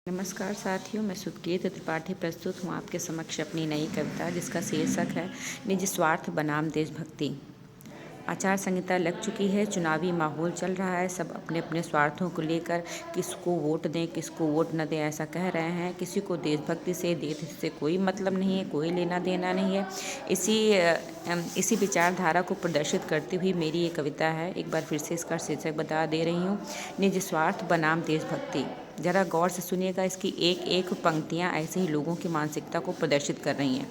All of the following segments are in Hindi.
नमस्कार साथियों, मैं सुकेत त्रिपाठी प्रस्तुत हूँ आपके समक्ष अपनी नई कविता जिसका शीर्षक है निज स्वार्थ बनाम देशभक्ति। आचार संहिता लग चुकी है, चुनावी माहौल चल रहा है। सब अपने अपने स्वार्थों को लेकर किसको वोट दें, किसको वोट न दें ऐसा कह रहे हैं। किसी को देशभक्ति से, देश से कोई मतलब नहीं है, कोई लेना देना नहीं है। इसी विचारधारा को प्रदर्शित करती हुई मेरी ये कविता है। एक बार फिर से इसका शीर्षक बता दे रही हूँ, निज स्वार्थ बनाम देशभक्ति। ज़रा गौर से सुनिएगा, इसकी एक एक पंक्तियाँ ऐसे ही लोगों की मानसिकता को प्रदर्शित कर रही हैं।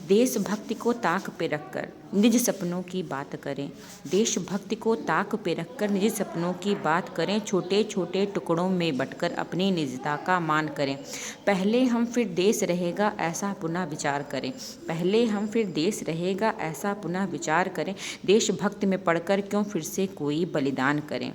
देशभक्ति को ताक पे रखकर निज सपनों की बात करें। देशभक्ति को ताक पे रखकर निज सपनों की बात करें। छोटे छोटे टुकड़ों में बंटकर अपनी निजता का मान करें। पहले हम फिर देश रहेगा ऐसा पुनः विचार करें। पहले हम फिर देश रहेगा ऐसा पुनः विचार करें। देशभक्ति में पढ़कर क्यों फिर से कोई बलिदान करें।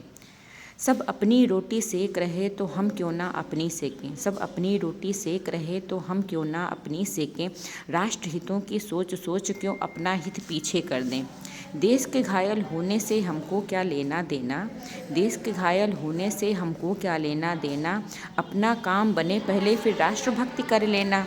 सब अपनी रोटी सेक रहे तो हम क्यों ना अपनी सेकें। सब अपनी रोटी सेक रहे तो हम क्यों ना अपनी सेकें। राष्ट्र हितों की सोच सोच क्यों अपना हित पीछे कर दें। देश के घायल होने से हमको क्या लेना देना। देश के घायल होने से हमको क्या लेना देना। अपना काम बने पहले फिर राष्ट्रभक्ति कर लेना।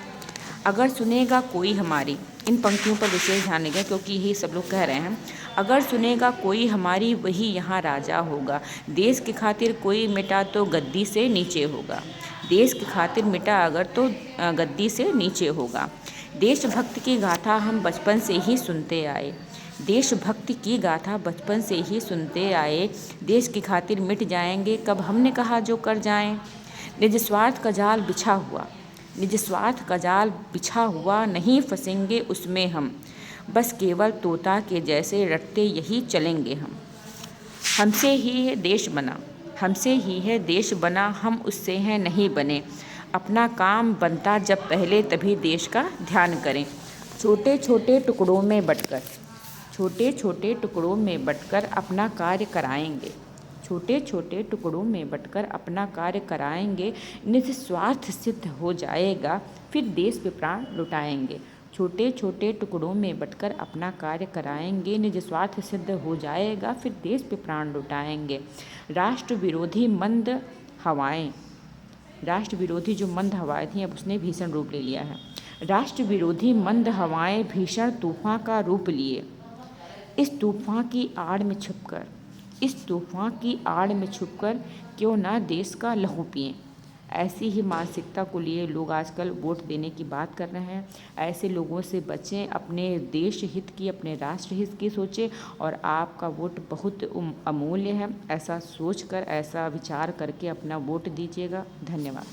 अगर सुनेगा कोई हमारी, इन पंक्तियों पर विशेष ध्यान देगा क्योंकि यही सब लोग कह रहे हैं। अगर सुनेगा कोई हमारी वही यहाँ राजा होगा। देश की खातिर कोई मिटा तो गद्दी से नीचे होगा। देश की खातिर मिटा अगर तो गद्दी से नीचे होगा। देशभक्ति की गाथा हम बचपन से ही सुनते आए। देशभक्ति की गाथा बचपन से ही सुनते आए। देश की खातिर मिट जाएंगे कब हमने कहा जो कर जाएं। निज स्वार्थ का जाल बिछा हुआ, निज स्वार्थ का जाल बिछा हुआ नहीं फंसेंगे उसमें हम। बस केवल तोता के जैसे रटते यही चलेंगे हम। हमसे ही है देश बना, हमसे ही है देश बना, हम उससे हैं नहीं बने। अपना काम बनता जब पहले तभी देश का ध्यान करें। छोटे छोटे टुकड़ों में बंटकर, छोटे छोटे टुकड़ों में बंटकर अपना कार्य कराएंगे। छोटे छोटे टुकड़ों में बंटकर अपना कार्य कराएंगे। निज स्वार्थ सिद्ध हो जाएगा फिर देश पे प्राण लुटाएंगे। छोटे छोटे टुकड़ों में बंटकर अपना कार्य कराएंगे। निज स्वार्थ सिद्ध हो जाएगा फिर देश पे प्राण लुटाएंगे। राष्ट्र विरोधी मंद हवाएं, राष्ट्र विरोधी जो मंद हवाएं थीं अब उसने भीषण रूप ले लिया है। राष्ट्र विरोधी मंद हवाएं भीषण तूफान का रूप लिए। इस तूफान की आड़ में छुपकर, इस तूफान की आड़ में छुपकर क्यों ना देश का लहू पिएं। ऐसी ही मानसिकता को लिए लोग आजकल वोट देने की बात कर रहे हैं। ऐसे लोगों से बचें, अपने देश हित की, अपने राष्ट्र हित की सोचें और आपका वोट बहुत अमूल्य है। ऐसा सोचकर, ऐसा विचार करके अपना वोट दीजिएगा। धन्यवाद।